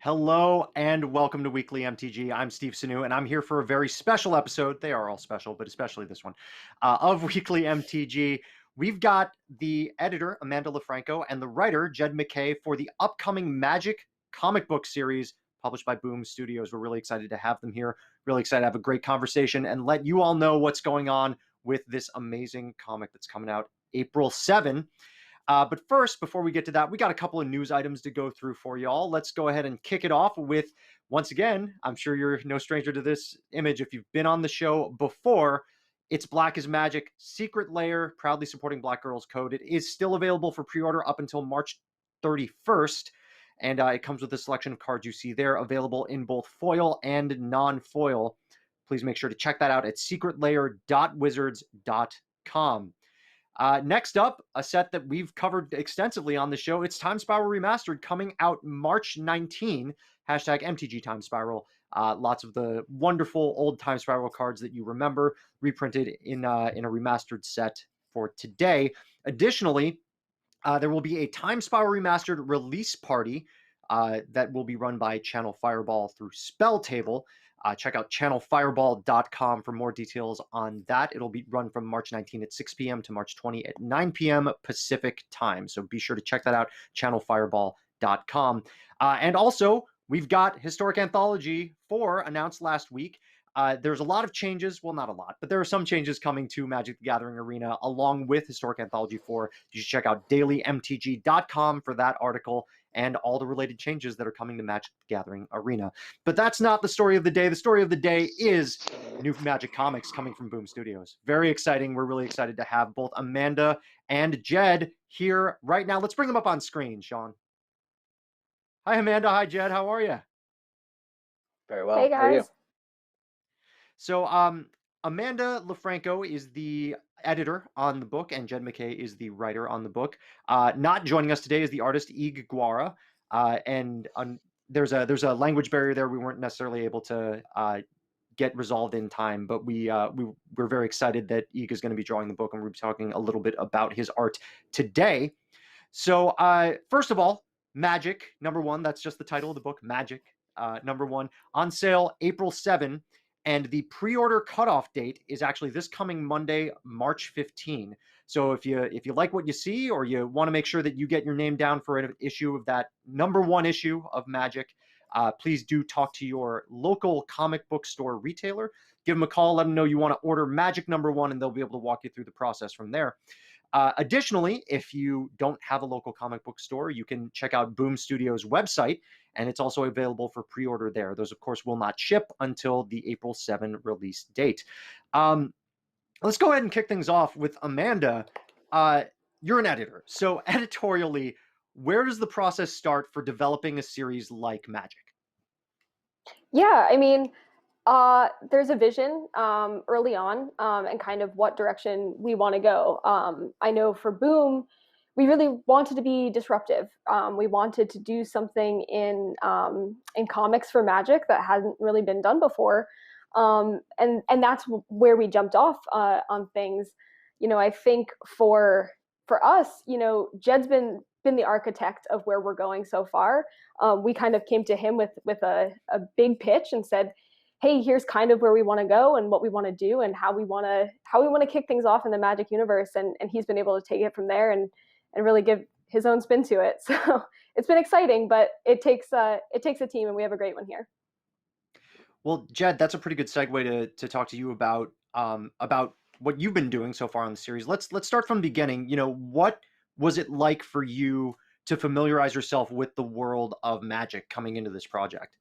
Hello and welcome to Weekly MTG. I'm Steve Sanu, and I'm here for a very special episode. They are all special, but especially this one of Weekly MTG. We've got the editor, Amanda LaFranco, and the writer, Jed MacKay, for the upcoming Magic comic book series published by Boom Studios. We're really excited to have them here. Really excited to have a great conversation and let you all know what's going on with this amazing comic that's coming out April 7. But first, before we get to that, we got a couple of news items to go through for y'all. Let's go ahead and kick it off with, once again, I'm sure you're no stranger to this image if you've been on the show before. It's Black is Magic Secret Lair, proudly supporting Black Girls Code. It is still available for pre-order up until March 31st, and it comes with a selection of cards you see there, available in both foil and non-foil. Please make sure to check that out at secretlair.wizards.com. Next up, a set that we've covered extensively on the show. It's Time Spiral Remastered, coming out March 19. Hashtag MTG Time Spiral. Lots of the wonderful old Time Spiral cards that you remember reprinted in a remastered set for today. Additionally, there will be a Time Spiral Remastered release party that will be run by Channel Fireball through Spell Table. Check out channelfireball.com for more details on that. It'll be run from March 19 at 6 p.m. to March 20 at 9 p.m. Pacific time. So be sure to check that out, channelfireball.com. And also, we've got Historic Anthology 4 announced last week. There's a lot of changes. Well, not a lot, but there are some changes coming to Magic the Gathering Arena along with Historic Anthology 4. You should check out dailymtg.com for that article and all the related changes that are coming to Magic the Gathering Arena. But that's not the story of the day. The story of the day is new Magic comics coming from Boom Studios. Very exciting. We're really excited to have both Amanda and Jed here right now. Let's bring them up on screen, Sean. Hi, Amanda. Hi, Jed. How are you? Very well. Hey How are you? guys. So, Amanda LaFranco is the editor on the book, and Jed MacKay is the writer on the book. Not joining us today is the artist Ig Guara, and there's a language barrier there. We weren't necessarily able to get resolved in time, but we're very excited that Ig is going to be drawing the book, and we're talking a little bit about his art today. So, first of all, Magic #1. That's just the title of the book, Magic #1, on sale April 7. And the pre-order cutoff date is actually this coming Monday, March 15. So if you like what you see, or you want to make sure that you get your name down for an issue of that #1 issue of Magic, please do talk to your local comic book store retailer. Give them a call, let them know you want to order Magic #1, and they'll be able to walk you through the process from there. Additionally, if you don't have a local comic book store, you can check out Boom Studios' website, and it's also available for pre-order there. Those, of course, will not ship until the April 7 release date. Let's go ahead and kick things off with Amanda. You're an editor, so editorially, where does the process start for developing a series like Magic? Yeah, there's a vision early on, and kind of what direction we want to go. I know for Boom, we really wanted to be disruptive. We wanted to do something in comics for Magic that hadn't really been done before, and that's where we jumped off on things. I think for us, Jed's been the architect of where we're going so far. We kind of came to him with a big pitch and said, hey, here's kind of where we want to go and what we want to do and how we want to kick things off in the Magic universe. And he's been able to take it from there and really give his own spin to it. So it's been exciting, but it takes a team, and we have a great one here. Well, Jed, that's a pretty good segue to talk to you about what you've been doing so far on the series. Let's start from the beginning. What was it like for you to familiarize yourself with the world of Magic coming into this project?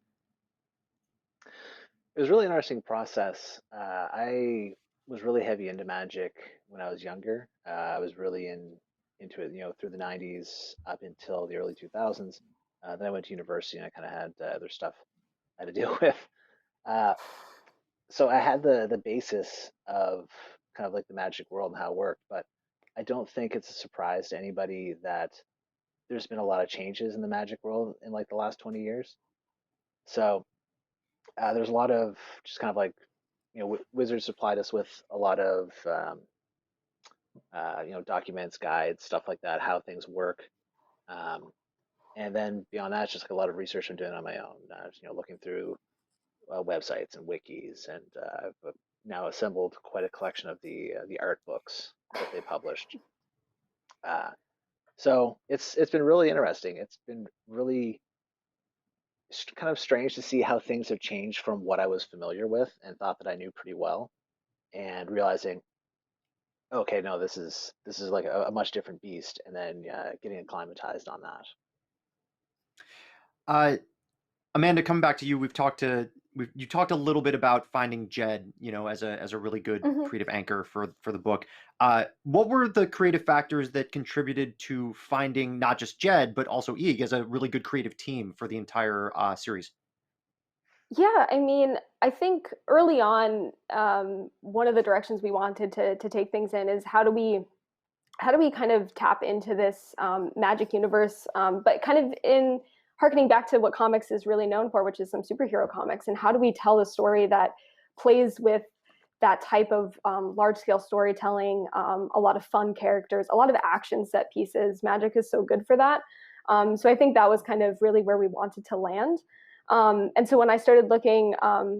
It was a really interesting process. I was really heavy into Magic when I was younger. I was really into it, through the 90s up until the early 2000s. Then I went to university and I kind of had other stuff I had to deal with. Uh, so I had the basis of kind of like the Magic world and how it worked, but I don't think it's a surprise to anybody that there's been a lot of changes in the Magic world in like the last 20 years. So there's a lot of just kind of like, Wizards supplied us with a lot of, documents, guides, stuff like that, how things work. Um, And then beyond that, it's just like a lot of research I'm doing on my own. Looking through websites and wikis, and I've now assembled quite a collection of the art books that they published. Uh, so it's been really interesting. It's been really kind of strange to see how things have changed from what I was familiar with and thought that I knew pretty well, and realizing, okay, no, this is like a much different beast, and then getting acclimatized on that. Uh, Amanda, coming back to you, you talked a little bit about finding Jed, as a really good Mhm. creative anchor for the book. What were the creative factors that contributed to finding not just Jed but also Eeg as a really good creative team for the entire series? Yeah, I mean, I think early on, one of the directions we wanted to take things in is how do we kind of tap into this magic universe, but kind of in harkening back to what comics is really known for, which is some superhero comics, and how do we tell a story that plays with that type of large scale storytelling, a lot of fun characters, a lot of action set pieces. Magic is so good for that. So I think that was kind of really where we wanted to land. And so when I started looking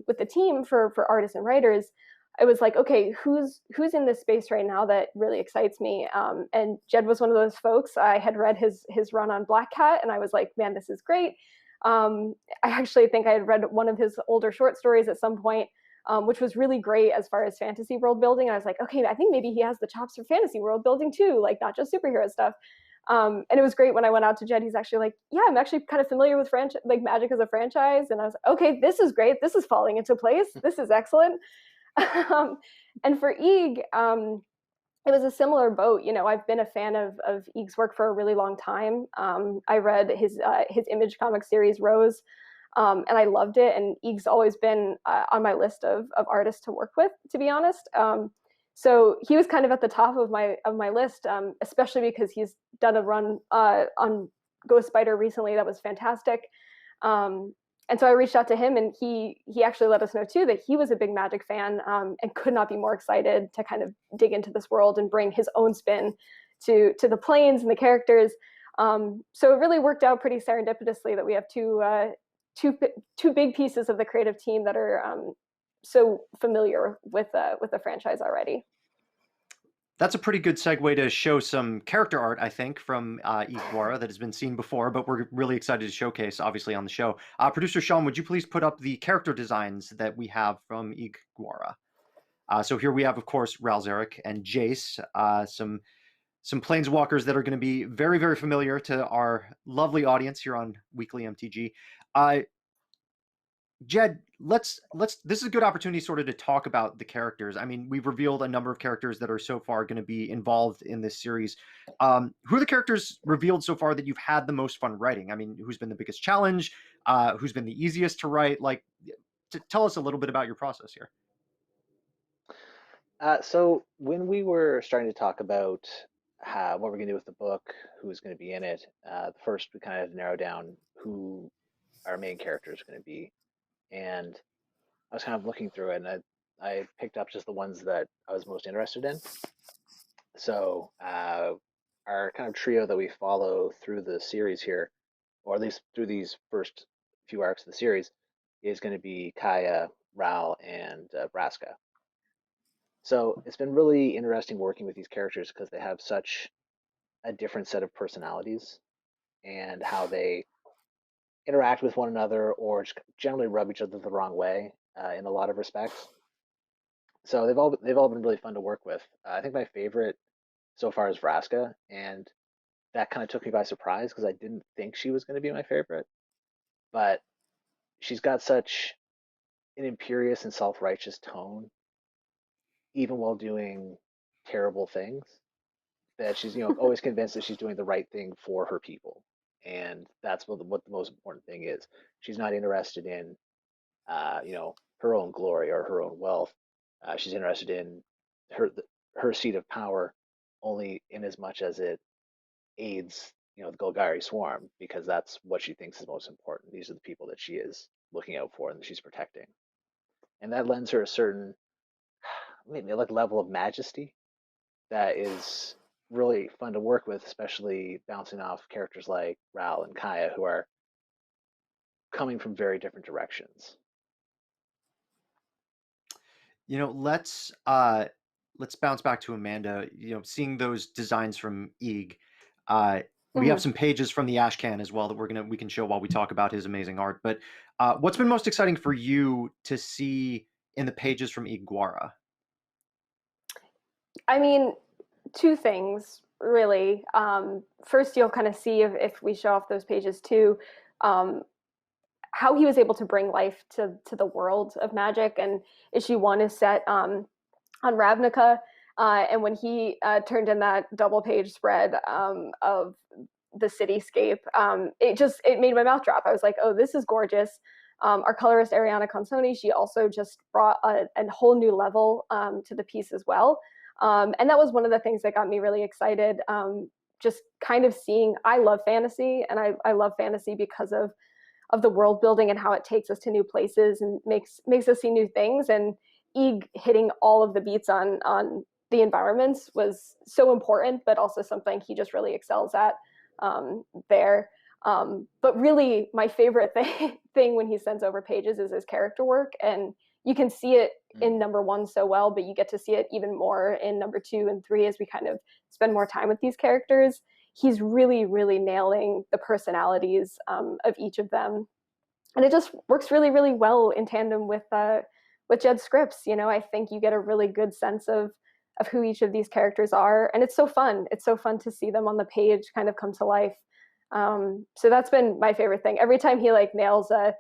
with the team for artists and writers, I was like, okay, who's in this space right now that really excites me? And Jed was one of those folks. I had read his run on Black Cat, and I was like, man, this is great. I actually think I had read one of his older short stories at some point, which was really great as far as fantasy world building. And I was like, okay, I think maybe he has the chops for fantasy world building too, like not just superhero stuff. And it was great when I went out to Jed. He's actually like, yeah, I'm actually kind of familiar with like Magic as a franchise. And I was like, okay, this is great. This is falling into place. This is excellent. um, and for Eeg, it was a similar boat. I've been a fan of Eeg's work for a really long time. I read his Image comic series Rose, and I loved it. And Eeg's always been on my list of artists to work with, to be honest. So he was kind of at the top of my list, especially because he's done a run on Ghost Spider recently that was fantastic. Um, and so I reached out to him, and he actually let us know too that he was a big Magic fan, and could not be more excited to kind of dig into this world and bring his own spin to the planes and the characters. So it really worked out pretty serendipitously that we have two big pieces of the creative team that are so familiar with the franchise already. That's a pretty good segue to show some character art, I think, from Iguara that has been seen before, but we're really excited to showcase, obviously, on the show. Producer Sean, would you please put up the character designs that we have from Iguara? So here we have, of course, Ralzeric and Jace, some planeswalkers that are going to be very, very familiar to our lovely audience here on Weekly MTG. Jed, this is a good opportunity sort of to talk about the characters. I mean, we've revealed a number of characters that are so far going to be involved in this series. Who are the characters revealed so far that you've had the most fun writing? I mean, who's been the biggest challenge? Who's been the easiest to write? Like, tell us a little bit about your process here. So when we were starting to talk about what we're going to do with the book, who's going to be in it, first we kind of narrowed down who our main characters are going to be, and I was kind of looking through it, and I picked up just the ones that I was most interested in. So our kind of trio that we follow through the series here, or at least through these first few arcs of the series, is going to be Kaya, Ral, and Braska. So it's been really interesting working with these characters because they have such a different set of personalities and how they interact with one another or just generally rub each other the wrong way in a lot of respects. So they've all been really fun to work with. I think my favorite so far is Vraska, and that kind of took me by surprise because I didn't think she was going to be my favorite. But she's got such an imperious and self-righteous tone, even while doing terrible things, that she's always convinced that she's doing the right thing for her people, and that's what the most important thing is. She's not interested in her own glory or her own wealth. She's interested in her her seat of power only in as much as it aids the Golgari swarm, because that's what she thinks is most important. These are the people that she is looking out for and that she's protecting, and that lends her a certain maybe like level of majesty that is really fun to work with, especially bouncing off characters like Ral and Kaya, who are coming from very different directions. You know, let's bounce back to Amanda. You know, seeing those designs from Eeg, we have Mhm. some pages from the Ashcan as well that we can show while we talk about his amazing art. But what's been most exciting for you to see in the pages from Eeg Guara? I mean, two things really. First, you'll kind of see if we show off those pages too, um, how he was able to bring life to the world of magic. And issue one is set on Ravnica, and when he turned in that double page spread of the cityscape, it made my mouth drop. I was like, oh, this is gorgeous. Our colorist Ariana Consoni, she also just brought a whole new level to the piece as well. And that was one of the things that got me really excited. Just kind of seeing, I love fantasy, and I love fantasy because of the world building and how it takes us to new places and makes us see new things. And Eeg hitting all of the beats on the environments was so important, but also something he just really excels at there. But really, my favorite thing when he sends over pages is his character work, and you can see it in number one so well, but you get to see it even more in number 2 and 3 as we kind of spend more time with these characters. He's really, really nailing the personalities of each of them, and it just works really, really well in tandem with Jed's scripts. You know, I think you get a really good sense of who each of these characters are, and it's so fun. It's so fun to see them on the page kind of come to life. So that's been my favorite thing. Every time he like nails a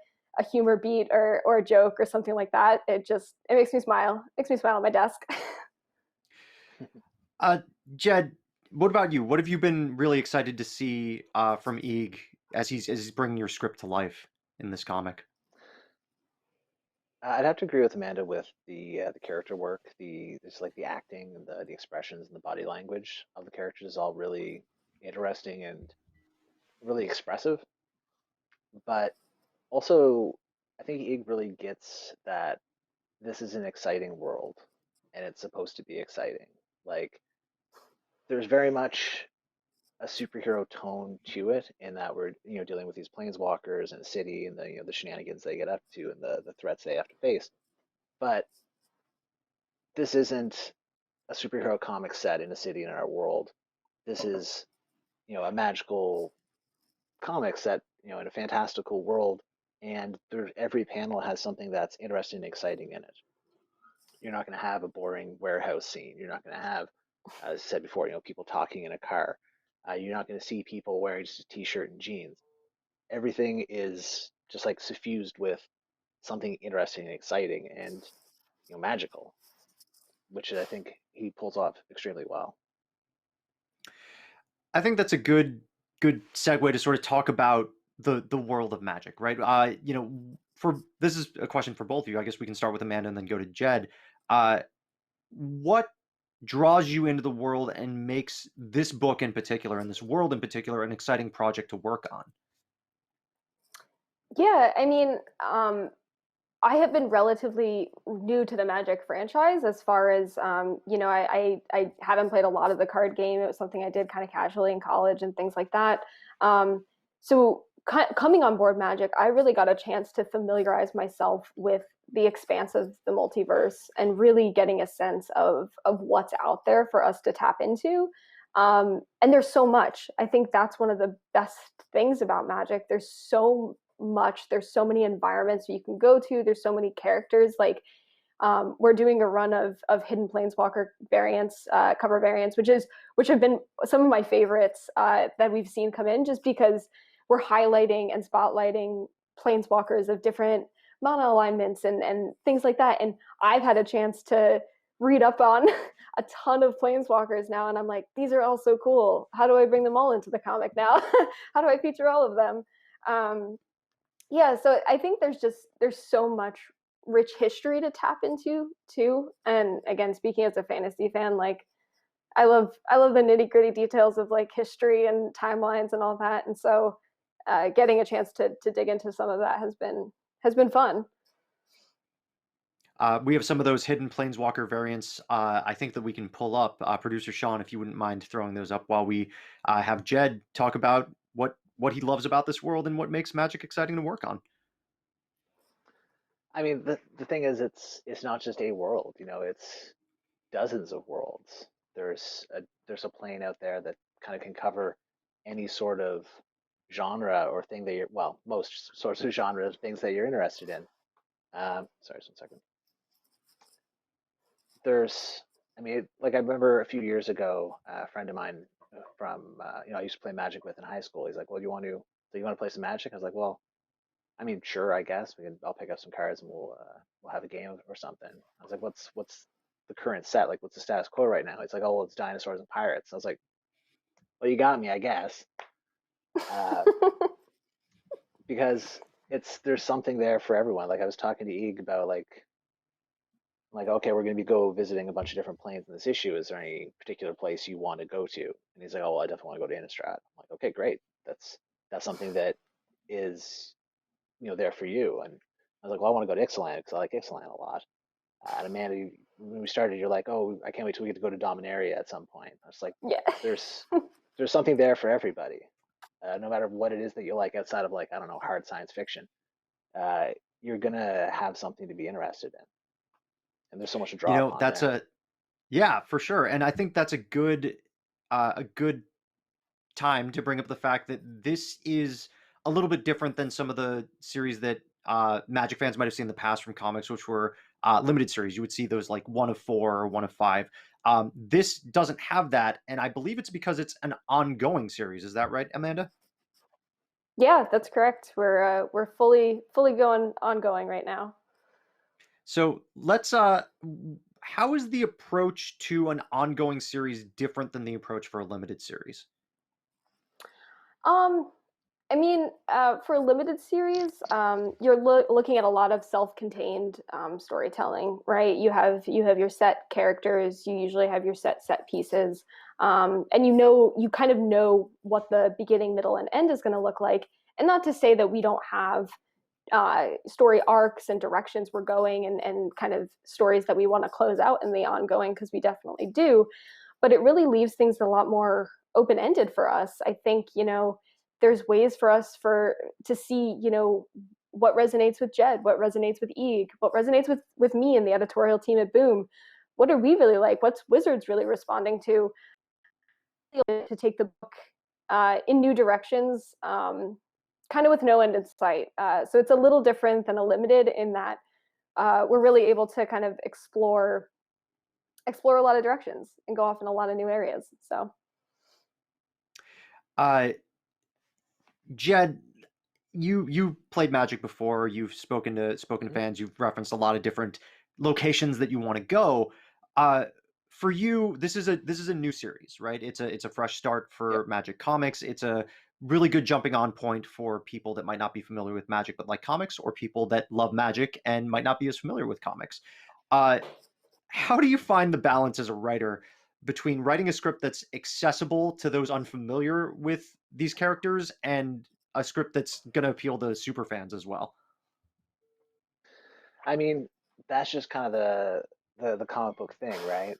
humor beat or a joke or something like that, it makes me smile. It makes me smile at my desk. Uh, Jed, what about you? What have you been really excited to see from Eeg as he's bringing your script to life in this comic? I'd have to agree with Amanda with the character work, it's like the acting and the expressions and the body language of the characters is all really interesting and really expressive. But also, I think Ig really gets that this is an exciting world, and it's supposed to be exciting. Like there's very much a superhero tone to it in that we're dealing with these planeswalkers and a city and the shenanigans they get up to and the threats they have to face. But this isn't a superhero comic set in a city in our world. This is a magical comic set in a fantastical world, and every panel has something that's interesting and exciting in it. You're not going to have a boring warehouse scene. You're not going to have, as I said before, people talking in a car. You're not going to see people wearing just a t-shirt and jeans. Everything is just like suffused with something interesting and exciting and magical, which I think he pulls off extremely well. I think that's a good segue to sort of talk about the world of magic, right? You know, for this is a question for both of you. I guess we can start with Amanda and then go to Jed. What draws you into the world and makes this book in particular and this world in particular an exciting project to work on? Yeah, I mean, I have been relatively new to the Magic franchise as far as I haven't played a lot of the card game. It was something I did kind of casually in college and things like that. So coming on board Magic, I really got a chance to familiarize myself with the expanse of the multiverse and really getting a sense of what's out there for us to tap into. And there's so much. I think that's one of the best things about Magic. There's so much. There's so many environments you can go to. There's so many characters. Like we're doing a run of hidden planeswalker variants, cover variants, which have been some of my favorites that we've seen come in, just because we're highlighting and spotlighting planeswalkers of different mana alignments and things like that. And I've had a chance to read up on a ton of planeswalkers now, and I'm like, these are all so cool. How do I bring them all into the comic now? How do I feature all of them? Yeah, so I think there's so much rich history to tap into too. And again, speaking as a fantasy fan, like I love the nitty gritty details of like history and timelines and all that. And so getting a chance to dig into some of that has been fun. We have some of those hidden Planeswalker variants. I think that we can pull up. Producer Sean, if you wouldn't mind throwing those up while we have Jed talk about what he loves about this world and what makes Magic exciting to work on. I mean, the thing is, it's not just a world. It's dozens of worlds. There's a plane out there that kind of can cover any sort of genre or thing that most sorts of genres, things that you're interested in. Sorry, just 1 second. There's, I mean, like I remember a few years ago, a friend of mine from, I used to play Magic with in high school. He's like, "Well, you want to play some Magic?" I was like, "Well, I mean, sure, I guess I'll pick up some cards and we'll have a game or something." I was like, "What's the current set? Like, what's the status quo right now?" It's like, "Oh, well, it's dinosaurs and pirates." I was like, "Well, you got me, I guess," uh, because there's something there for everyone. Like I was talking to Eeg about like, okay, we're going to be go visiting a bunch of different planes in this issue. Is there any particular place you want to go to? And he's like, "Oh, well, I definitely want to go to Innistrad." I'm like, "Okay, great. That's something that is there for you." And I was like, "Well, I want to go to Ixalan because I like Ixalan a lot." And Amanda, when we started, you're like, "Oh, I can't wait till we get to go to Dominaria at some point." I was like, Yeah. "There's something there for everybody, no matter what it is that you like outside of, like, I don't know, hard science fiction. Uh, you're gonna have something to be interested in, and there's so much to You draw know, upon that's there." yeah, for sure. And I think that's a good time to bring up the fact that this is a little bit different than some of the series that Magic fans might have seen in the past from comics, which were limited series. You would see those like 1 of 4 or 1 of 5. This doesn't have that, and I believe it's because it's an ongoing series. Is that right, Amanda? Yeah, that's correct. We're fully going ongoing right now. So let's how is the approach to an ongoing series different than the approach for a limited series? Um, I mean, for a limited series, you're looking at a lot of self-contained storytelling, right? You have your set characters. You usually have your set pieces, and you kind of know what the beginning, middle, and end is going to look like. And not to say that we don't have story arcs and directions we're going, and kind of stories that we want to close out in the ongoing, because we definitely do. But it really leaves things a lot more open ended for us. I think there's ways for us to see what resonates with Jed, what resonates with Eeg, what resonates with me and the editorial team at Boom. What do we really like? What's Wizards really responding to take the book in new directions, kind of with no end in sight. So it's a little different than a limited in that we're really able to kind of explore a lot of directions and go off in a lot of new areas. So Uh, Jed, you played Magic before. You've spoken to Mhm. fans. You've referenced a lot of different locations that you want to go. Uh, for you, this is a new series, right? It's a fresh start Yep. for Magic Comics. It's a really good jumping on point for people that might not be familiar with Magic but like comics, or people that love Magic and might not be as familiar with comics. Uh, how do you find the balance as a writer between writing a script that's accessible to those unfamiliar with these characters and a script that's going to appeal to super fans as well? I mean, that's just kind of the comic book thing, right?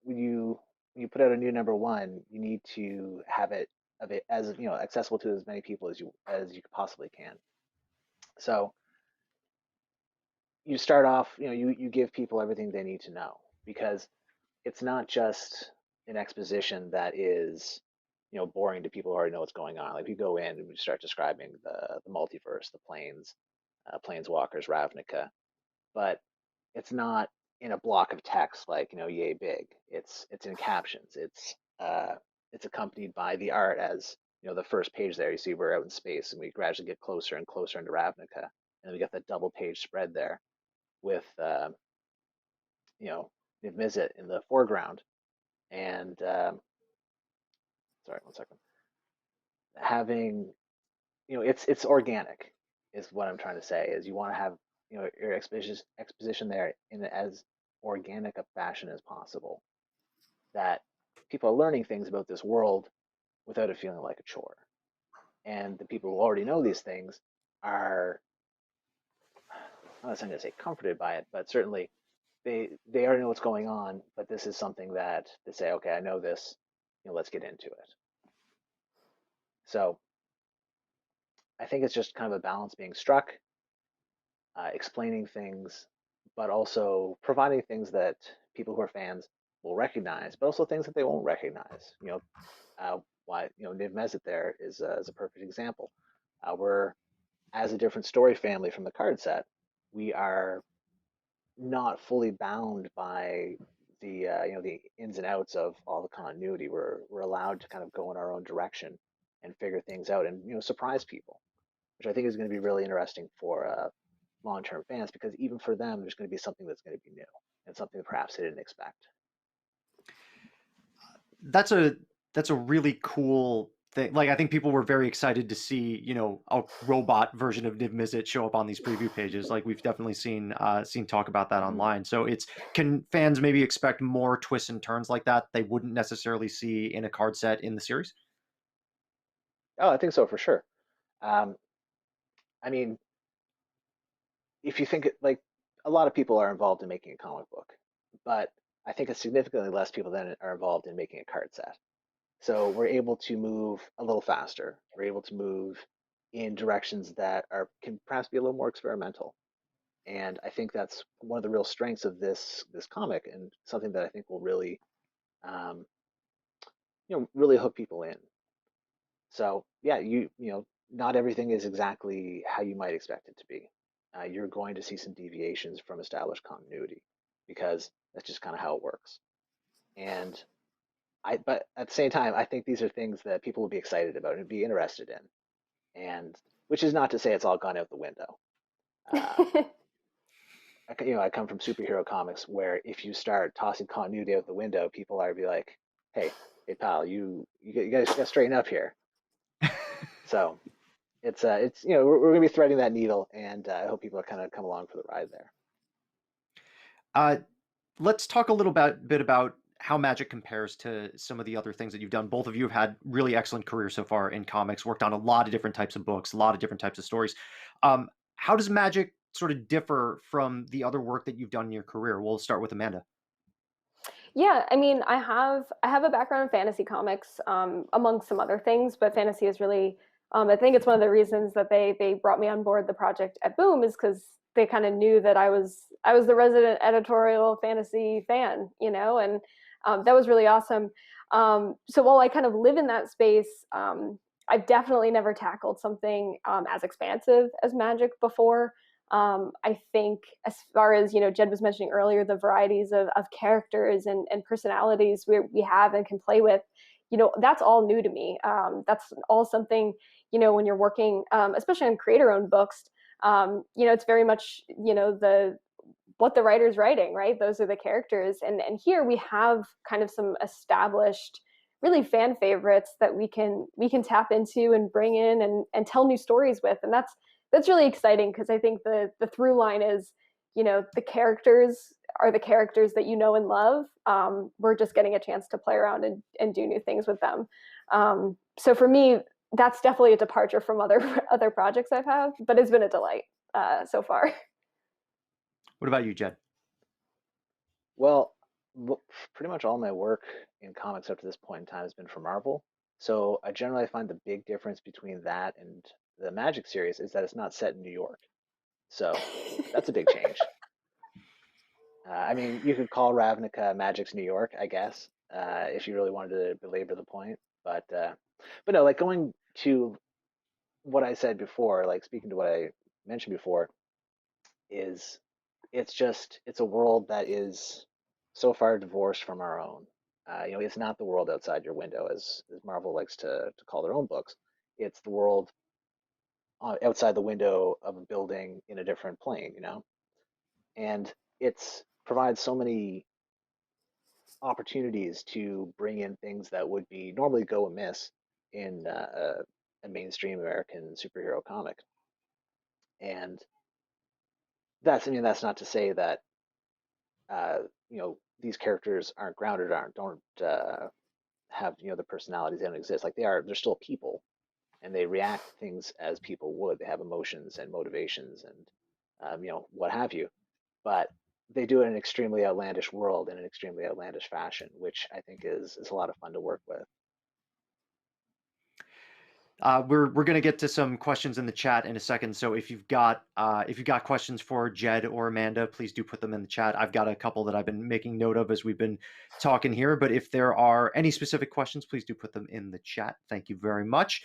When you put out a new number one, you need to have it of it as accessible to as many people as you possibly can. So you start off, you give people everything they need to know, because it's not just an exposition that is boring to people who already know what's going on. Like, you go in and we start describing the multiverse, the planes, planeswalkers, Ravnica, but it's not in a block of text like yay big. It's in captions. It's accompanied by the art. As the first page there, you see we're out in space and we gradually get closer and closer into Ravnica, and we got that double page spread there with you know Niv Mizzet in the foreground, and sorry, 1 second, having it's organic is what I'm trying to say. Is you want to have your exposition there in as organic a fashion as possible, that people are learning things about this world without it feeling like a chore. And the people who already know these things are I'm not going to say comforted by it, but certainly they already know what's going on. But this is something that they say, okay, I know this, let's get into it. So I think it's just kind of a balance being struck, explaining things, but also providing things that people who are fans will recognize, but also things that they won't recognize. Why Niv Mizzet there is a perfect example. We're as a different story family from the card set. We are not fully bound by the ins and outs of all the continuity. We're allowed to kind of go in our own direction and figure things out, and surprise people, which I think is going to be really interesting for long-term fans, because even for them, there's going to be something that's going to be new and something that perhaps they didn't expect. That's a really cool thing. Like, I think people were very excited to see, a robot version of Niv Mizzet show up on these preview pages. Like, we've definitely seen talk about that online. So can fans maybe expect more twists and turns like that they wouldn't necessarily see in a card set in the series? Oh, I think so for sure. I mean, if you think like a lot of people are involved in making a comic book, but I think it's significantly less people than are involved in making a card set. So we're able to move a little faster. We're able to move in directions that can perhaps be a little more experimental. And I think that's one of the real strengths of this comic, and something that I think will really um, really hook people in. So yeah, not everything is exactly how you might expect it to be. You're going to see some deviations from established continuity, because that's just kind of how it works. And but at the same time, I think these are things that people will be excited about and be interested in. And which is not to say it's all gone out the window. I come from superhero comics, where if you start tossing continuity out the window, people are be like, hey pal, you guys got to straighten up here. So it's we're going to be threading that needle, and I hope people are kind of come along for the ride there. Let's talk a little bit about how Magic compares to some of the other things that you've done. Both of you have had really excellent careers so far in comics, worked on a lot of different types of books, a lot of different types of stories. How does Magic sort of differ from the other work that you've done in your career? We'll start with Amanda. Yeah, I mean, I have a background in fantasy comics, among some other things, but fantasy is really, I think it's one of the reasons that they brought me on board the project at Boom, is because they kind of knew that I was the resident editorial fantasy fan, and that was really awesome. So while I kind of live in that space, I've definitely never tackled something as expansive as Magic before. I think, as far as Jed was mentioning earlier, the varieties of characters and personalities we have and can play with, that's all new to me. That's all something, when you're working, especially on creator-owned books, it's very much the what the writer's writing, right? Those are the characters, and here we have kind of some established, really fan favorites that we can tap into and bring in and tell new stories with, and that's really exciting, because I think the through line is, the characters are the characters that you know and love. We're just getting a chance to play around and do new things with them. So for me, that's definitely a departure from other projects I've had, but it's been a delight so far. What about you, Jed? Well, pretty much all my work in comics up to this point in time has been for Marvel. So I generally find the big difference between that and the Magic series is that it's not set in New York. So that's a big change. I mean, you could call Ravnica Magic's New York, I guess, if you really wanted to belabor the point. But no, like going to what I said before, like speaking to what I mentioned before, is it's a world that is so far divorced from our own. It's not the world outside your window, as Marvel likes to call their own books. It's the world outside the window of a building in a different plane. And it's provides so many opportunities to bring in things that would be normally go amiss in a mainstream American superhero comic. And I mean, that's not to say that uh, these characters aren't grounded, don't have the personalities that don't exist. Like they're still people, and they react to things as people would. They have emotions and motivations, and what have you. But they do it in an extremely outlandish world in an extremely outlandish fashion, which I think is a lot of fun to work with. We're gonna get to some questions in the chat in a second. So if you've got questions for Jed or Amanda, please do put them in the chat. I've got a couple that I've been making note of as we've been talking here. But if there are any specific questions, please do put them in the chat. Thank you very much.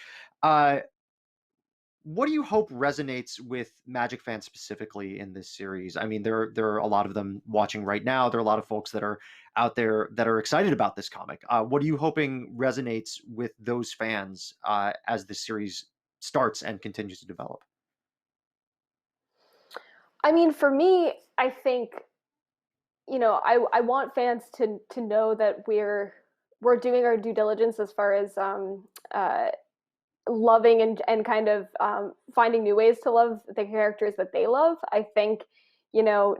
What do you hope resonates with Magic fans specifically in this series? I mean, there are a lot of them watching right now. There are a lot of folks that are out there that are excited about this comic. What are you hoping resonates with those fans as the series starts and continues to develop? I mean, for me, I think, I want fans to know that we're doing our due diligence as far as loving and kind of finding new ways to love the characters that they love. I think,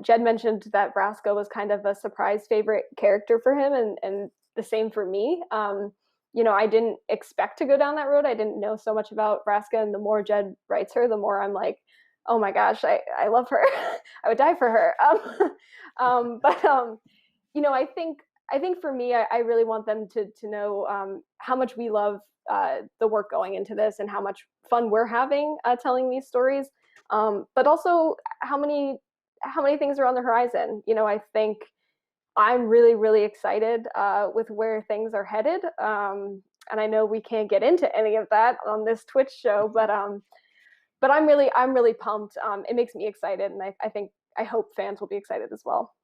Jed mentioned that Vraska was kind of a surprise favorite character for him, and the same for me. I didn't expect to go down that road. I didn't know so much about Vraska, and the more Jed writes her, the more I'm like, oh my gosh, I love her. I would die for her. But I think for me, I really want them to know how much we love the work going into this and how much fun we're having telling these stories, but also how many things are on the horizon. I think I'm really, really excited with where things are headed. And I know we can't get into any of that on this Twitch show, but I'm really pumped. It makes me excited, and I hope fans will be excited as well.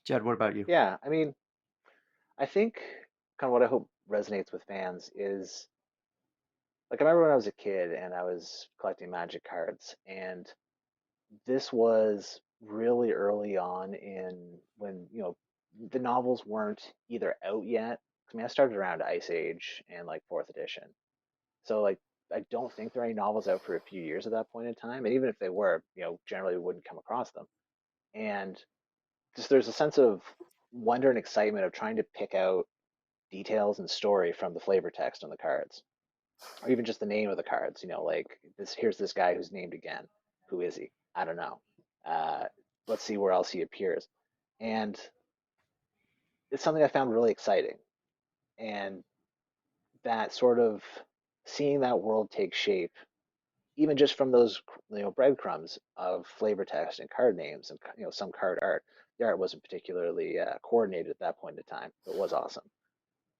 Jed, what about you? Yeah, I mean, I think kind of what I hope resonates with fans is like I remember when I was a kid and I was collecting Magic cards, and this was really early on in when, the novels weren't either out yet. I mean, I started around Ice Age and like fourth edition. So like I don't think there are any novels out for a few years at that point in time. And even if they were, generally we wouldn't come across them. And just there's a sense of wonder and excitement of trying to pick out details and story from the flavor text on the cards. Or even just the name of the cards, like here's this guy who's named again. Who is he? I don't know. Uh, let's see where else he appears. And it's something I found really exciting. And that sort of seeing that world take shape, even just from those breadcrumbs of flavor text and card names and some card art. The art wasn't particularly coordinated at that point in time, but it was awesome.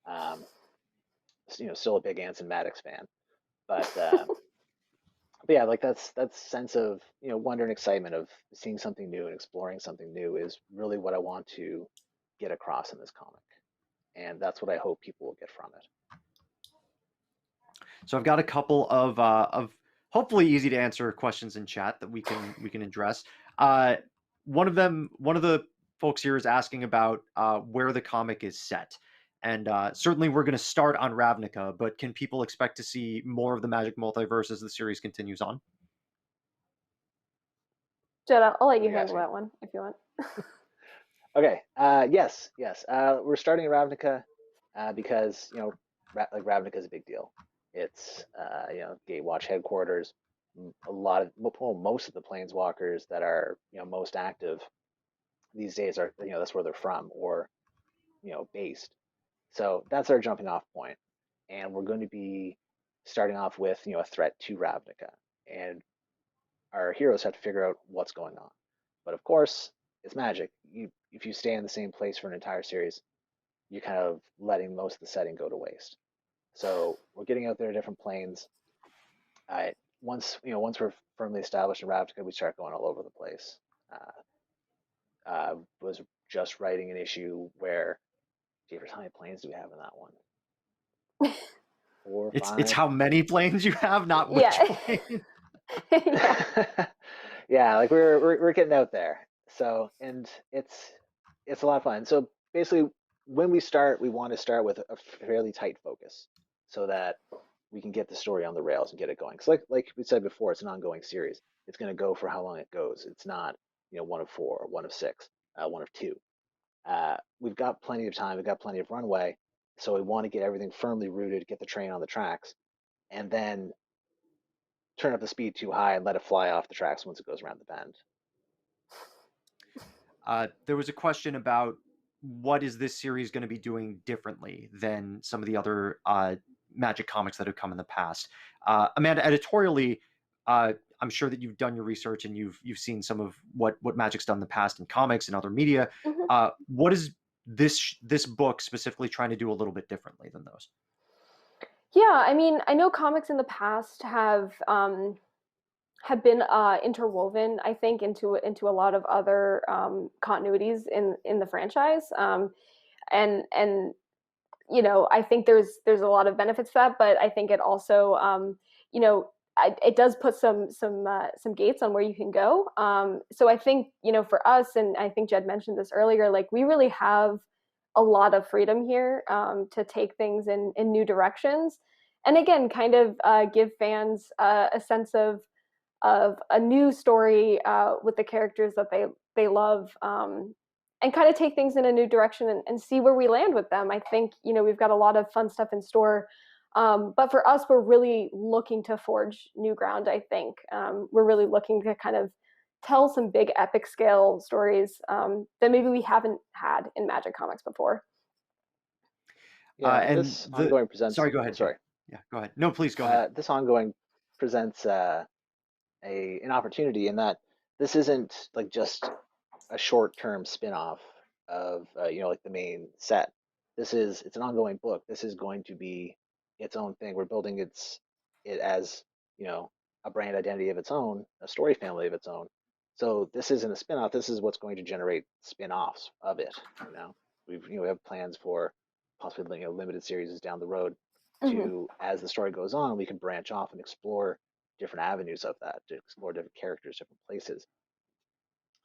Um, still a big Anson Maddox fan, but yeah, like that's sense of wonder and excitement of seeing something new and exploring something new is really what I want to get across in this comic, and that's what I hope people will get from it. So I've got a couple of hopefully easy to answer questions in chat that we can address. One of the folks here is asking about where the comic is set. And certainly we're going to start on Ravnica, but can people expect to see more of the Magic Multiverse as the series continues on? Jed, I'll let you handle that one if you want. Okay. Yes. We're starting Ravnica because like Ravnica is a big deal. It's Gatewatch headquarters. A lot of most of the planeswalkers that are most active these days are that's where they're from or based. So that's our jumping off point, and we're going to be starting off with a threat to Ravnica, and our heroes have to figure out what's going on. But of course, it's Magic. If you stay in the same place for an entire series, you're kind of letting most of the setting go to waste. So we're getting out there to different planes. Once we're firmly established in Ravnica, we start going all over the place. Was just writing an issue where, Jeepers, how many planes do we have in that one? 4, 5. It's how many planes you have, not which plane. Yeah. Yeah, like we're getting out there. So and it's a lot of fun. So basically, when we start, we want to start with a fairly tight focus, so that we can get the story on the rails and get it going. Because like we said before, it's an ongoing series. It's going to go for how long it goes. It's not one of 4, one of 6, one of 2. We've got plenty of time. We've got plenty of runway. So we want to get everything firmly rooted, get the train on the tracks, and then turn up the speed too high and let it fly off the tracks once it goes around the bend. There was a question about what is this series going to be doing differently than some of the other Magic comics that have come in the past. Amanda, editorially, I'm sure that you've done your research and you've seen some of what Magic's done in the past in comics and other media. Mm-hmm. What is this book specifically trying to do a little bit differently than those? Yeah, I mean, I know comics in the past have been interwoven, I think, into a lot of other continuities in the franchise, and you know, I think there's a lot of benefits to that, but I think it also, you know, it does put some gates on where you can go. So I think, you know, for us, and I think Jed mentioned this earlier, like we really have a lot of freedom here to take things in new directions, and again, kind of give fans a sense of a new story with the characters that they love, and kind of take things in a new direction and see where we land with them. I think, you know, we've got a lot of fun stuff in store, but for us, we're really looking to forge new ground. I think we're really looking to kind of tell some big epic scale stories that maybe we haven't had in Magic comics before. Yeah, And this the ongoing presents. Sorry, go Oh, ahead, Jed. sorry. Yeah, go ahead. No, please go ahead. This ongoing presents an opportunity in that this isn't like just a short-term spin-off of you know, like the main set. It's an ongoing book. This is going to be its own thing. We're building it as, you know, a brand identity of its own, a story family of its own. So this isn't a spin-off. This is what's going to generate spin-offs of it. You know, we have plans for possibly, you know, limited series down the road Mm-hmm. to, as the story goes on, we can branch off and explore different avenues of that, to explore different characters, different places.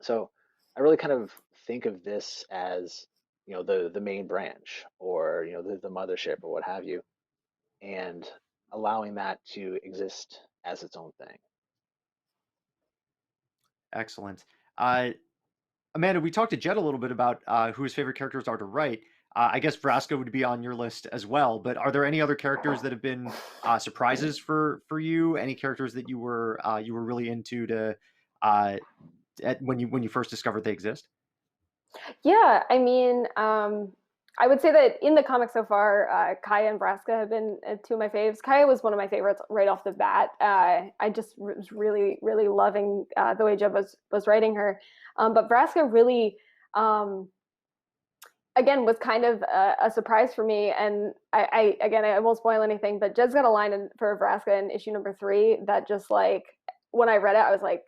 So I really kind of think of this as, you know, the main branch, or, you know, the mothership or what have you, and allowing that to exist as its own thing. Excellent. Amanda, we talked to Jed a little bit about who his favorite characters are to write. I guess Vraska would be on your list as well, but are there any other characters that have been surprises for you? Any characters that you were really into to when you first discovered they exist? Yeah, I mean, I would say that in the comics so far, Kaya and Vraska have been two of my faves. Kaya was one of my favorites right off the bat. I just was really, really loving the way Jeb was writing her. But Vraska really, again, was kind of a surprise for me. And I won't spoil anything, but Jed's got a line for Vraska in issue number 3 that just like, when I read it, I was like,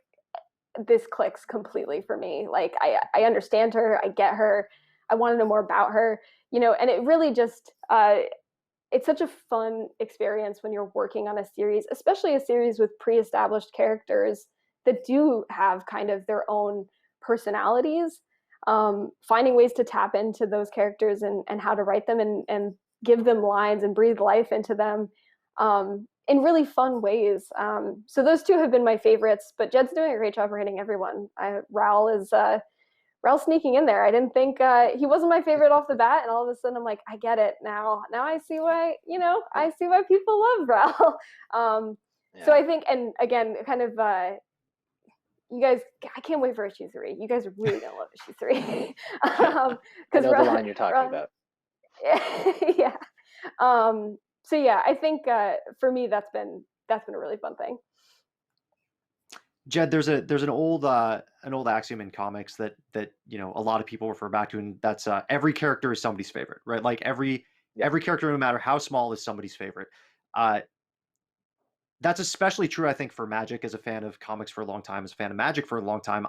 this clicks completely for me. Like I understand her, I get her, I want to know more about her, you know, and it really just it's such a fun experience when you're working on a series, especially a series with pre-established characters that do have kind of their own personalities. Finding ways to tap into those characters and how to write them and give them lines and breathe life into them in really fun ways. So those two have been my favorites, but Jed's doing a great job writing everyone. Raul's sneaking in there. I didn't think he wasn't my favorite off the bat, and all of a sudden I'm like, I get it now. Now I see why, you know, I see why people love Raul. So I think, and again, kind of, you guys, I can't wait for issue 3. You guys are really gonna love issue 3. I know the line you're talking about. Yeah. So yeah, I think for me that's been a really fun thing. Jed, there's an old axiom in comics that you know a lot of people refer back to, and that's every character is somebody's favorite, right? Like every character, no matter how small, is somebody's favorite. That's especially true, I think, for Magic. As a fan of comics for a long time, as a fan of Magic for a long time,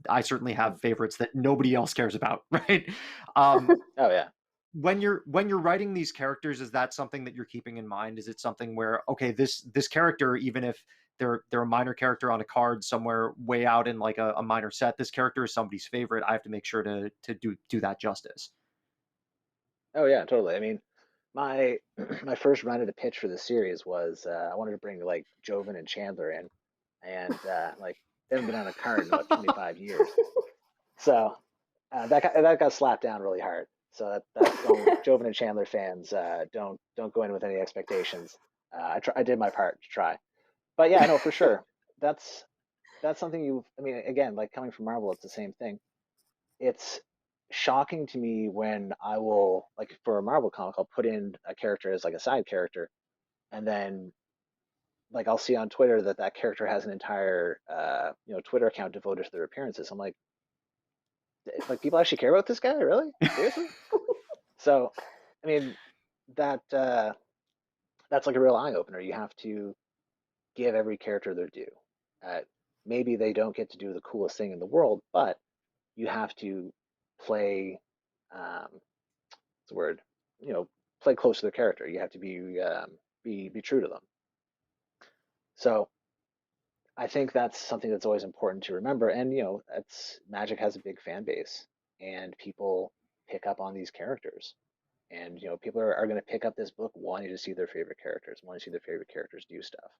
I certainly have favorites that nobody else cares about, right? Oh yeah. When you're writing these characters, is that something that you're keeping in mind? Is it something where, okay, this character, even if they're a minor character on a card somewhere way out in like a minor set, this character is somebody's favorite, I have to make sure to do that justice? Oh yeah, totally. I mean, my my first run at a pitch for the series was I wanted to bring like Joven and Chandler in, and like they haven't been on a card in about 25 years. So that got slapped down really hard. So that Joven and Chandler fans don't go in with any expectations. I did my part to try. But yeah, no, for sure. That's that's something you. I mean, again, like coming from Marvel, it's the same thing. It's shocking to me when I will, like, for a Marvel comic, I'll put in a character as like a side character, and then like I'll see on Twitter that that character has an entire Twitter account devoted to their appearances. I'm like people actually care about this guy, really? Seriously? So, I mean, that that's like a real eye opener. You have to give every character their due. Uh, Maybe they don't get to do the coolest thing in the world, but you have to play, what's the word? You know, play close to their character. You have to be true to them. So I think that's something that's always important to remember. And it's Magic has a big fan base, and people pick up on these characters. And people are going to pick up this book wanting to see their favorite characters, wanting to see their favorite characters do stuff.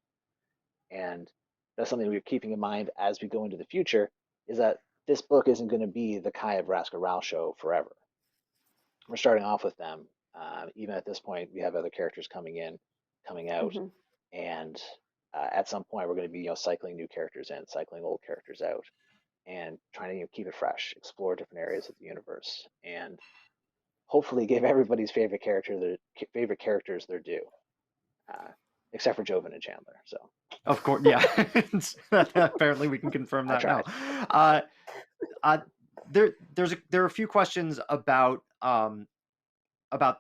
And that's something we're keeping in mind as we go into the future, is that this book isn't going to be the Kai of Vraska Rao show forever. We're starting off with them. Even at this point, we have other characters coming in, coming out, Mm-hmm. and at some point, we're going to be cycling new characters in, cycling old characters out, and trying to keep it fresh, explore different areas of the universe, and hopefully give everybody's favorite characters their due, uh, except for Joven and Chandler. So Of course, yeah. Apparently, we can confirm I that now. tried. Uh, there are a few questions about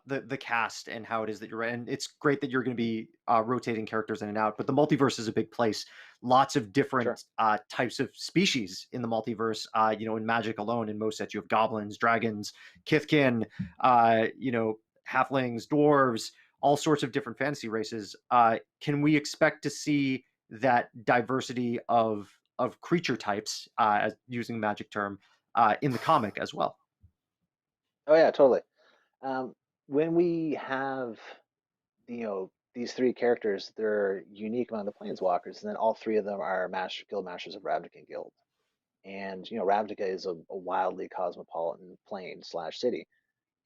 the cast and how it is that you're, and it's great that you're going to be rotating characters in and out, but the multiverse is a big place. Lots of Sure. different types of species in the multiverse. In Magic alone, in most sets, you have goblins, dragons, kithkin, halflings, dwarves, all sorts of different fantasy races. Can we expect to see that diversity of creature types, as using the Magic term, in the comic as well? Oh yeah, totally. Um, when we have these three characters, they're unique among the planeswalkers, and then all three of them are guild masters of Ravnica Guild. And Ravnica is a wildly cosmopolitan plane slash city,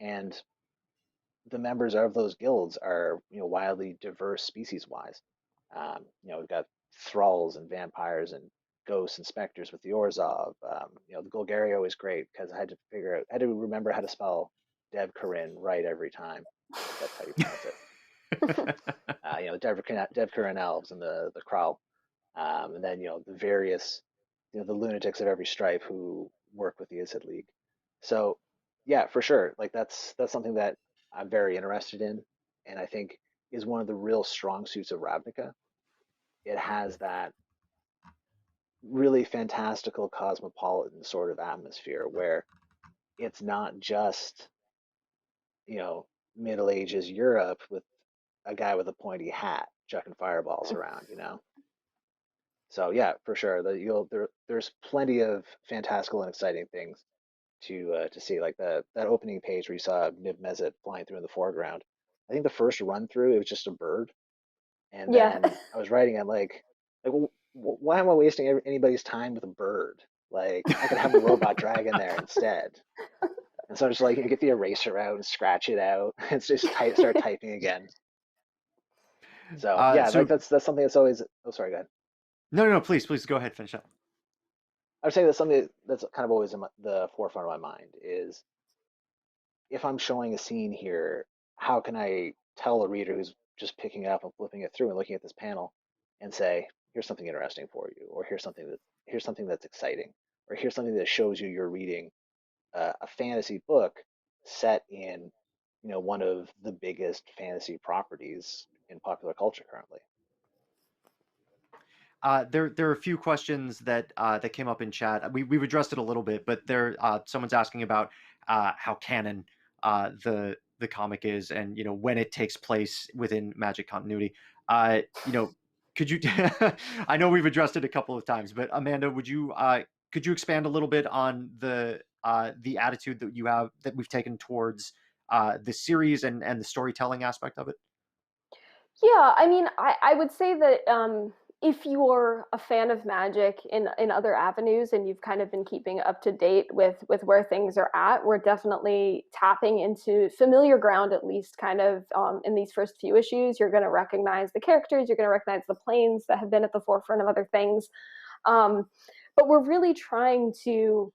and the members of those guilds are wildly diverse species wise. We've got thralls and vampires and ghosts and specters with the Orzhov. The Golgario is great because I had to remember how to spell Dev Karin right every time. That's how you pronounce it. The Dev Karin elves and the Krall, and then the various the lunatics of every stripe who work with the Izzet League. So yeah, for sure, like that's something that I'm very interested in, and I think is one of the real strong suits of Ravnica. It has that really fantastical cosmopolitan sort of atmosphere where it's not just you know Middle Ages Europe with a guy with a pointy hat chucking fireballs around. So yeah, for sure. There's plenty of fantastical and exciting things to see. Like that opening page where you saw Nib Mizzet flying through in the foreground. I think the first run through it was just a bird, and Yeah. then I was writing it like why am I wasting anybody's time with a bird? Like I could have a robot dragon there instead. And so I'm just like get the eraser out and scratch it out. It's just start typing again. So yeah, like So that's something that's always. Oh, sorry, go ahead. no, please go ahead, finish up. I would say that's something that's kind of always in the forefront of my mind is if I'm showing a scene here, how can I tell a reader who's just picking it up and flipping it through and looking at this panel and say, here's something interesting for you, or here's something that's exciting, or here's something that shows you you're reading a fantasy book set in, one of the biggest fantasy properties in popular culture currently. There are a few questions that came up in chat. We've addressed it a little bit, but someone's asking about how canon the comic is, and when it takes place within Magic continuity. Uh, you know, could you? I know we've addressed it a couple of times, but Amanda, could you expand a little bit on the attitude that we've taken towards the series and the storytelling aspect of it? Yeah, I mean, I would say that if you're a fan of Magic in other avenues and you've kind of been keeping up to date with where things are at, we're definitely tapping into familiar ground, at least kind of in these first few issues. You're going to recognize the characters, you're going to recognize the planes that have been at the forefront of other things. But we're really trying to,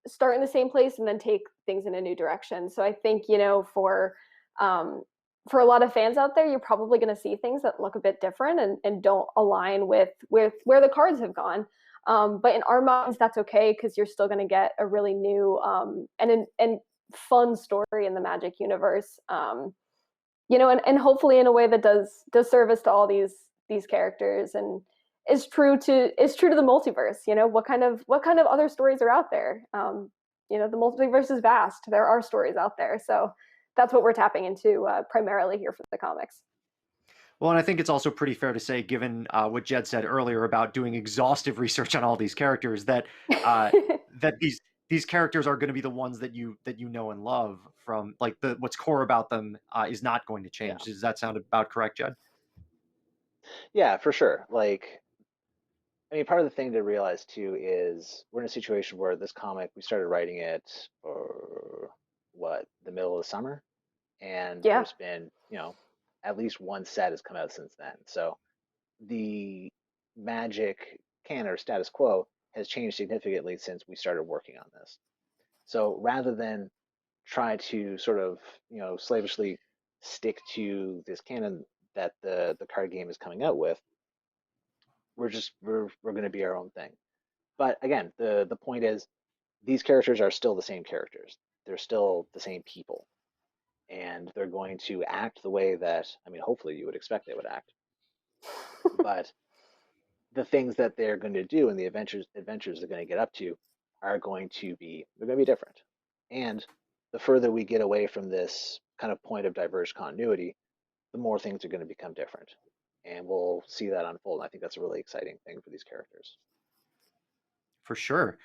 start in the same place and then take things in a new direction. So I think, for a lot of fans out there, you're probably going to see things that look a bit different and don't align with where the cards have gone. But in our minds, that's okay, because you're still going to get a really new and fun story in the Magic universe. And hopefully in a way that does service to all these characters and is true to the multiverse. What kind of other stories are out there? The multiverse is vast. There are stories out there, so that's what we're tapping into primarily here for the comics. Well, and I think it's also pretty fair to say, given what Jed said earlier about doing exhaustive research on all these characters, that that these characters are going to be the ones that you know and love from, like, what's core about them is not going to change. Yeah. Does that sound about correct, Jed? Yeah, for sure. Like, I mean, part of the thing to realize too is we're in a situation where this comic, we started writing it for the middle of the summer, and Yeah. there's been, at least one set has come out since then. So the Magic canon or status quo has changed significantly since we started working on this. So rather than try to sort of, slavishly stick to this canon that the card game is coming out with, we're going to be our own thing. But again, the point is these characters are still the same characters. They're still the same people, and they're going to act the way that, I mean, hopefully you would expect they would act. But the things that they're going to do and the adventures they're going to get up to are going to be different. And the further we get away from this kind of point of diverged continuity, the more things are going to become different. And we'll see that unfold. And I think that's a really exciting thing for these characters. For sure.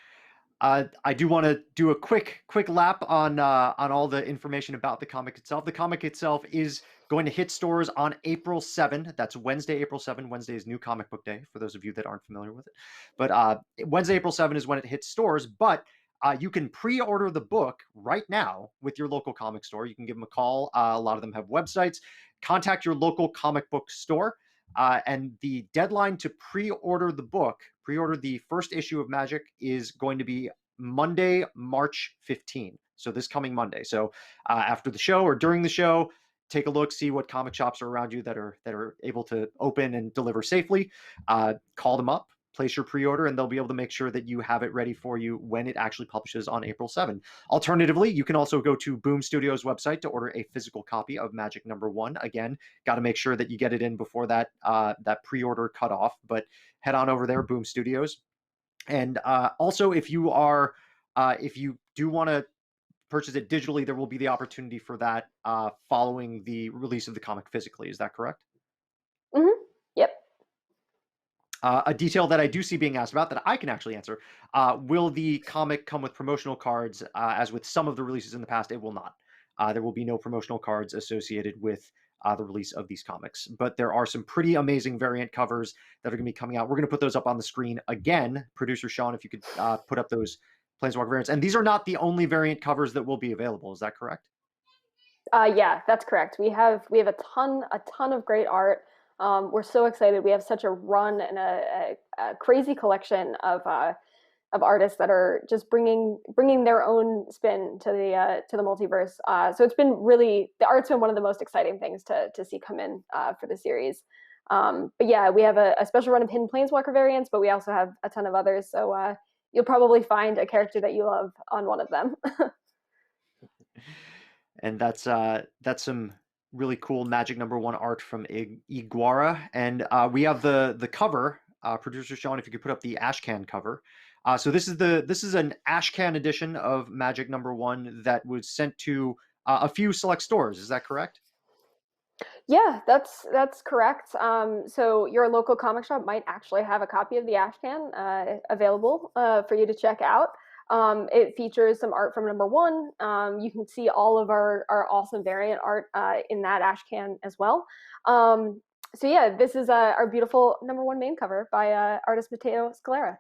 I do want to do a quick lap on all the information about the comic itself. The comic itself is going to hit stores on April 7. That's Wednesday, April 7. Wednesday is New Comic Book Day, for those of you that aren't familiar with it. But Wednesday, April 7 is when it hits stores. But you can pre-order the book right now with your local comic store. You can give them a call. A lot of them have websites. Contact your local comic book store. And the deadline to pre-order the first issue of Magic, is going to be Monday, March 15. So this coming Monday. So after the show or during the show, take a look, see what comic shops are around you that are able to open and deliver safely. Call them up, place your pre-order, and they'll be able to make sure that you have it ready for you when it actually publishes on April 7. Alternatively, you can also go to Boom Studios' website to order a physical copy of Magic #1. Again, got to make sure that you get it in before that pre-order cutoff, but head on over there, Boom Studios. And also, if you do want to purchase it digitally, there will be the opportunity for that following the release of the comic physically. Is that correct? Mm-hmm. Yep. A detail that I do see being asked about that I can actually answer: will the comic come with promotional cards? As with some of the releases in the past, it will not. There will be no promotional cards associated with the release of these comics. But there are some pretty amazing variant covers that are going to be coming out. We're going to put those up on the screen again. Producer Sean, if you could put up those Planeswalker variants. And these are not the only variant covers that will be available. Is that correct? Yeah, that's correct. We have a ton of great art. We're so excited. We have such a run and a crazy collection of artists that are just bringing their own spin to the multiverse. So it's been really, the art's been one of the most exciting things to see come in for the series. But yeah, we have a special run of hidden Planeswalker variants, but we also have a ton of others. So you'll probably find a character that you love on one of them. And that's some really cool Magic #1 art from Iguara. And we have the cover. Producer Sean, if you could put up the Ashcan cover. So this is an Ashcan edition of Magic #1 that was sent to a few select stores. Is that correct? Yeah, that's correct. So your local comic shop might actually have a copy of the Ashcan available for you to check out. It features some art from #1. You can see all of our awesome variant art in that Ashcan as well. So yeah, this is our beautiful #1 main cover by artist Matteo Scalera.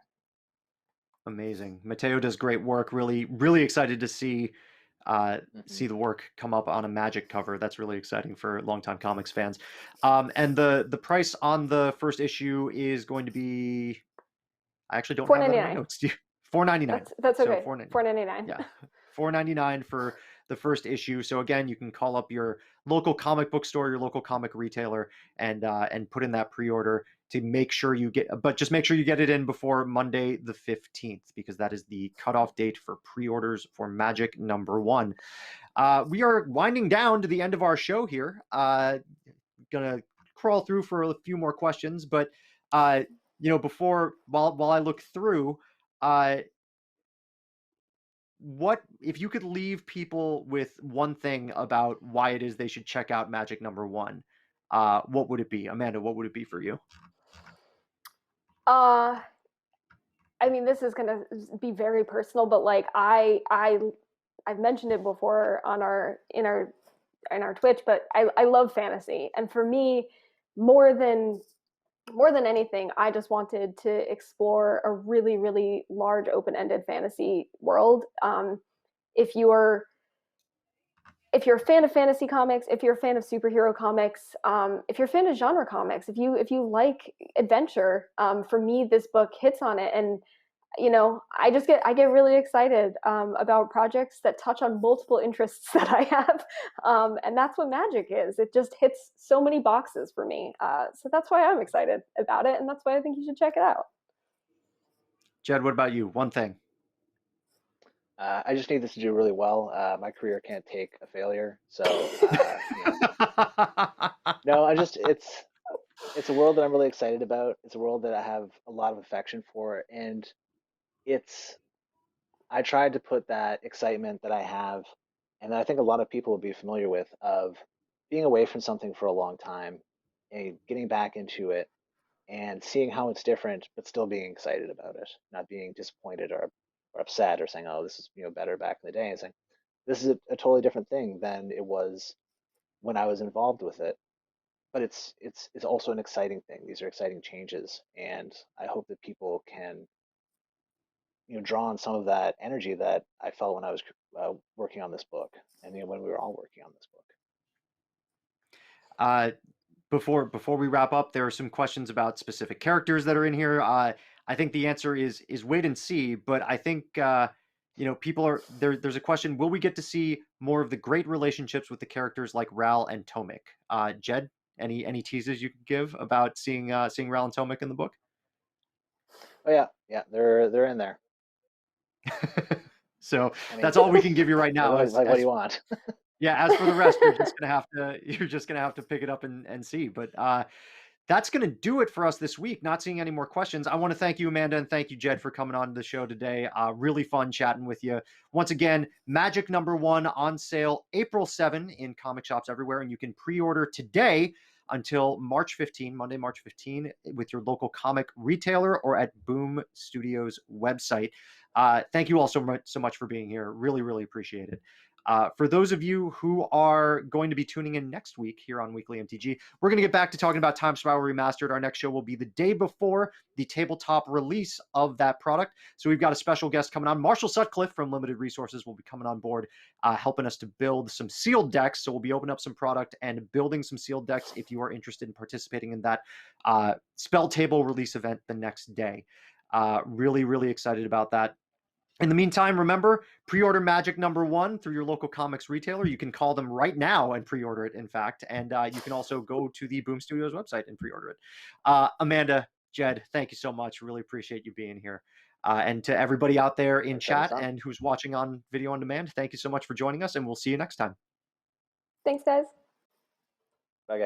Amazing. Matteo does great work. Really, really excited to see Hmm. see the work come up on a Magic cover. That's really exciting for longtime comics fans. And the price on the first issue is going to be, I actually don't Four have that ninety in my nine. notes. $4.99. That's So okay. 4.99. $4.99. Yeah, $4.99 for the first issue. So again, you can call up your local comic book store, your local comic retailer, and put in that pre-order to make sure you get. But just make sure you get it in before Monday the 15th, because that is the cutoff date for pre-orders for Magic #1. We are winding down to the end of our show here. Gonna crawl through for a few more questions, but before while I look through, uh, what if you could leave people with one thing about why it is they should check out Magic #1? What would it be, Amanda? What would it be for you? Uh, I mean, this is gonna be very personal, but like I've mentioned it before on our in our Twitch, but I love fantasy, and for me, more than more than anything, I just wanted to explore a really really large open ended fantasy world. If you're if you're a fan of fantasy comics, if you're a fan of superhero comics, if you're a fan of genre comics, if you like adventure, for me this book hits on it. And I get really excited about projects that touch on multiple interests that I have, and that's what Magic is. It just hits so many boxes for me, so that's why I'm excited about it, and that's why I think you should check it out. Jed, what about you? One thing. I just need this to do really well. My career can't take a failure, so no, it's a world that I'm really excited about. It's a world that I have a lot of affection for, and it's I tried to put that excitement that I have, and that I think a lot of people will be familiar with, of being away from something for a long time and getting back into it and seeing how it's different, but still being excited about it, not being disappointed or upset or saying, "Oh, this is better back in the day," and saying, "This is a totally different thing than it was when I was involved with it." But it's also an exciting thing. These are exciting changes, and I hope that people can draw on some of that energy that I felt when I was working on this book, and when we were all working on this book. uh, before we wrap up, there are some questions about specific characters that are in here. I think the answer is wait and see, but I think people are there. There's a question: will we get to see more of the great relationships with the characters like Ral and Tomik? Jed, any teases you could give about seeing Ral and Tomik in the book? Oh yeah, yeah, they're in there. So I mean, that's all we can give you right like now. what, As like what do as you want? Yeah, as for the rest, you're just gonna have to pick it up and see. But that's gonna do it for us this week. Not seeing any more questions. I want to thank you, Amanda, and thank you, Jed, for coming on the show today. Really fun chatting with you. Once again, Magic #1 on sale April 7 in comic shops everywhere, and you can pre-order today until March 15, Monday, March 15, with your local comic retailer or at Boom Studios website. Thank you all so much for being here. Really, really appreciate it. For those of you who are going to be tuning in next week here on Weekly MTG, we're going to get back to talking about Time Spiral Remastered. Our next show will be the day before the tabletop release of that product. So we've got a special guest coming on. Marshall Sutcliffe from Limited Resources will be coming on board, helping us to build some sealed decks. So we'll be opening up some product and building some sealed decks if you are interested in participating in that spell table release event the next day. Really, really excited about that. In the meantime, remember, pre-order Magic #1 through your local comics retailer. You can call them right now and pre-order it, in fact. And you can also go to the Boom Studios website and pre-order it. Amanda, Jed, thank you so much. Really appreciate you being here. And to everybody out there in Thanks for having us chat on. and who's watching on video on demand, thank you so much for joining us, and we'll see you next time. Thanks, guys. Bye, guys.